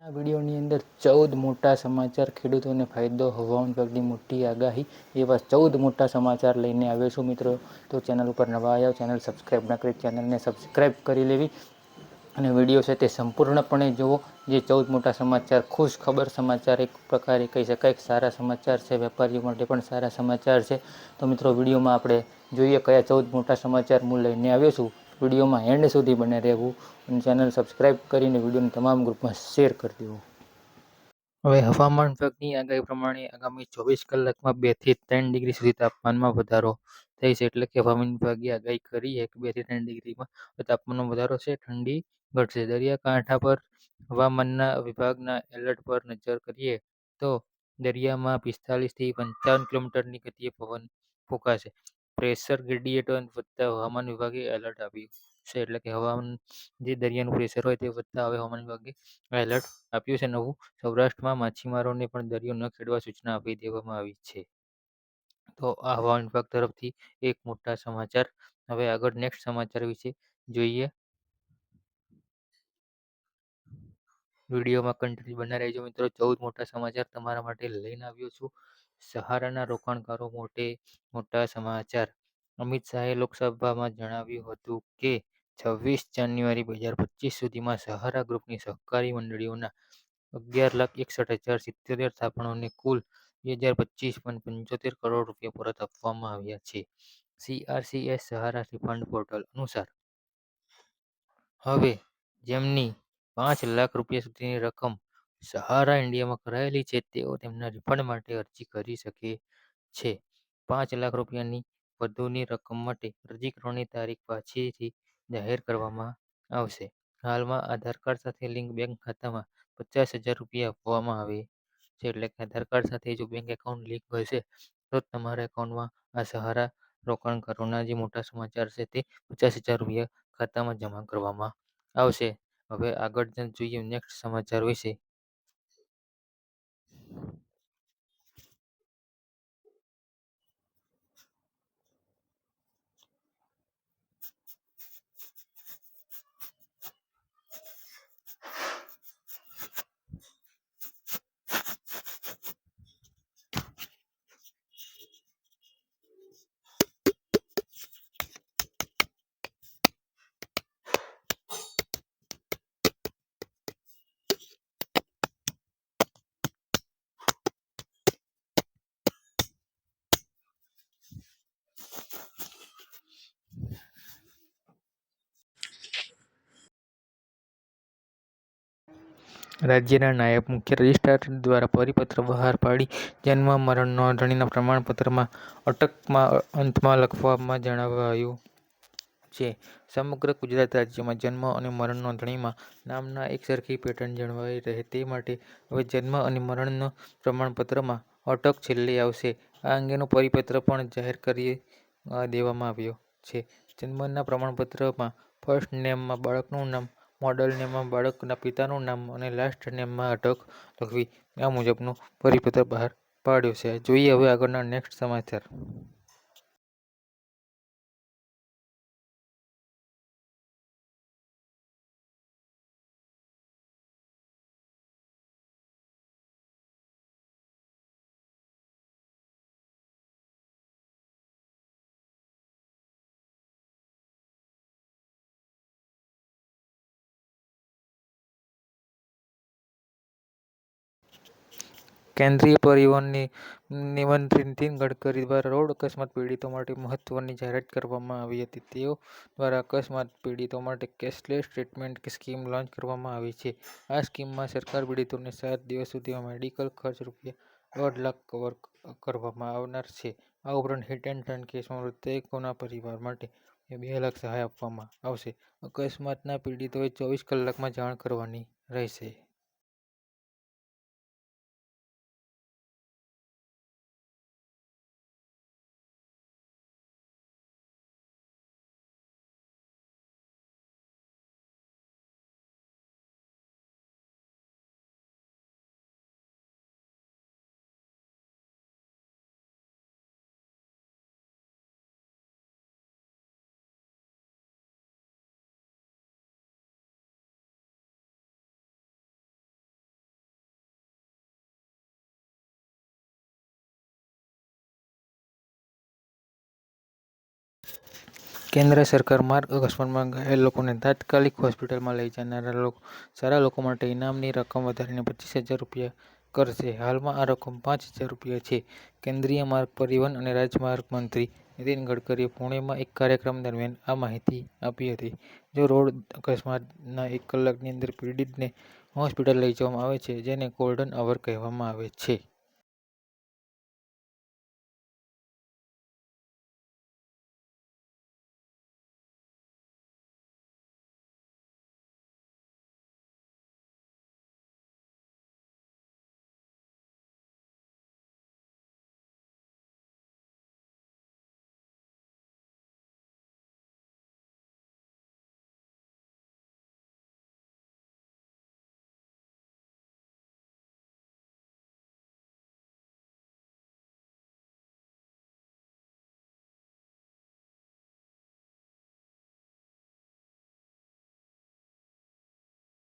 આ વિડીયોની અંદર 14 મોટા સમાચાર, ખેડૂતોને ફાયદો, હવામાન વિભાગની મોટી આગાહી એવા 14 મોટા સમાચાર લઈને આવ્યો છું મિત્રો. તો ચેનલ ઉપર નવા આવ્યા, ચેનલ સબસ્ક્રાઈબ ના કરી ચેનલને સબસ્ક્રાઈબ કરી લેવી અને વિડીયો છે તે સંપૂર્ણપણે જુઓ. જે 14 મોટા સમાચાર ખુશ ખબર સમાચાર એક પ્રકારે કહી શકાય, સારા સમાચાર છે, વેપારીઓ માટે પણ સારા સમાચાર છે. તો મિત્રો વિડીયોમાં આપણે જોઈએ કયા 14 મોટા સમાચાર હું લઈને આવ્યો છું. વિડીયોમાં એન્ડ સુધી બને રહેવું અને ચેનલ સબસ્ક્રાઈબ કરીને વિડીયોને તમામ ગ્રુપમાં શેર કરી દેવું. હવે હવામાન વિભાગની આગાહી પ્રમાણે આગામી 24 કલાકમાં 2 થી 3 ડિગ્રી સુધી તાપમાનમાં વધારો થઈ છે. એટલે કે હવામાન વિભાગે આગાહી કરી છે કે 2 થી 3 ડિગ્રીમાં તાપમાનમાં વધારો છે, ઠંડી ઘટશે. દરિયાકાંઠા પર હવામાનના વિભાગના એલર્ટ પર નજર કરીએ તો દરિયામાં 45 થી 55 કિલોમીટરની ગતિએ પવન ફૂંકાશે. પ્રેશર ગ્રેડિયન્ટ વધતા હવામાન વિભાગે એલર્ટ આપ્યું છે. એટલે કે હવામાન જે દરિયાનું પ્રેશર હોય તે વધતા હવે હવામાન વિભાગે એલર્ટ આપ્યું છે નવું. સૌરાષ્ટ્રમાં માછીમારોને પણ દરિયો ન ખેડવા સૂચના આપી દેવામાં આવી છે. તો આ હવામાન વિભાગ તરફથી એક મોટા સમાચાર. હવે આગળ નેક્સ્ટ સમાચાર વિશે જોઈએ. વિડીયોમાં કન્ટિન્યુ બના રહેજો મિત્રો. 14 મોટા સમાચાર તમારા માટે લઈને આવ્યો છું. સહારાના રોકાણકારો મોટા સમાચાર. અમિત શાહે લોકસભામાં જણાવ્યું હતું કે 26 જાન્યુઆરી 2025 સુધીમાં સહારા ગ્રુપની સહકારી મંડળીઓના 11,61,077 થાપણોને કુલ 2,025.75 કરોડ રૂપિયા પરત આપવામાં આવ્યા છે. CRCS સહારા રિફંડ પોર્ટલ અનુસાર હવે જેમની 5 લાખ રૂપિયા સુધીની રકમ સહારા ઇન્ડિયામાં કરાયેલી છે તેઓ તેમના રિફંડ માટે અરજી કરી શકે છે. 5 લાખ રૂપિયાની વધુની રકમ માટે અરજી કરવાની તારીખ પછીથી જાહેર કરવામાં આવશે. હાલમાં આધાર કાર્ડ સાથે લિંક બેંક ખાતામાં 50,000 રૂપિયા આપવામાં આવે છે. એટલે કે આધાર કાર્ડ સાથે જો બેંક એકાઉન્ટ લિંક હશે તો તમારા એકાઉન્ટમાં આ સહારા રોકાણકારોના જે મોટા સમાચાર છે તે 50,000 રૂપિયા ખાતામાં જમા કરવામાં આવશે. હવે આગળ જોઈએ નેક્સ્ટ સમાચાર વિશે. રાજ્યના નાયબ મુખ્ય રજિસ્ટ્રાર દ્વારા પરિપત્ર બહાર પાડી જન્મ મરણ નોંધણીના પ્રમાણપત્રમાં અટકમાં અંતમાં લખવામાં જણાવાયું છે. સમગ્ર ગુજરાત રાજ્યમાં જન્મ અને મરણ નોંધણીમાં નામના એકસરખી પેટર્ન જળવાઈ રહે તે માટે હવે જન્મ અને મરણના પ્રમાણપત્રમાં અટક છેલ્લે આવશે. આ અંગેનો પરિપત્ર પણ જાહેર કરી દેવામાં આવ્યો છે. જન્મના પ્રમાણપત્રમાં ફર્સ્ટ નેમમાં બાળકનું નામ, મિડલ નેમમાં બાળકના પિતાનું નામ અને લાસ્ટ નેમમાં અટક લખવી. આ મુજબનો પરિપત્ર બહાર પાડ્યો છે. જોઈએ હવે આગળના નેક્સ્ટ સમાચાર. કેન્દ્રીય પરિવહન મંત્રી નીતિન ગડકરી દ્વારા રોડ અકસ્માત પીડિતો માટે મહત્વની જાહેરાત કરવામાં આવી હતી. તેઓ દ્વારા અકસ્માત પીડિતો માટે કેશલેસ ટ્રીટમેન્ટ સ્કીમ લોન્ચ કરવામાં આવી છે. આ સ્કીમમાં સરકાર પીડિતોને 7 દિવસ સુધીમાં મેડિકલ ખર્ચ રૂપિયા 1.5 લાખ કવર કરવામાં આવનાર છે. આ ઉપરાંત હિટ એન્ડ રન કેસમાં મૃતકોના પરિવાર માટે 2 લાખ સહાય આપવામાં આવશે. અકસ્માતના પીડિતોએ 24 કલાકમાં જાણ કરવાની રહેશે. કેન્દ્ર સરકાર માર્ગ અકસ્માતમાં ઘાયલ લોકોને તાત્કાલિક હોસ્પિટલમાં લઈ જનારા સારા લોકો માટે ઇનામની રકમ વધારીને 25,000 રૂપિયા કરશે. હાલમાં આ રકમ 5,000 રૂપિયા છે. કેન્દ્રીય માર્ગ પરિવહન અને રાજમાર્ગ મંત્રી નીતિન ગડકરીએ પુણેમાં એક કાર્યક્રમ દરમિયાન આ માહિતી આપી હતી. જો રોડ અકસ્માતના 1 કલાકની અંદર પીડિતને હોસ્પિટલ લઈ જવામાં આવે છે, જેને ગોલ્ડન અવર કહેવામાં આવે છે.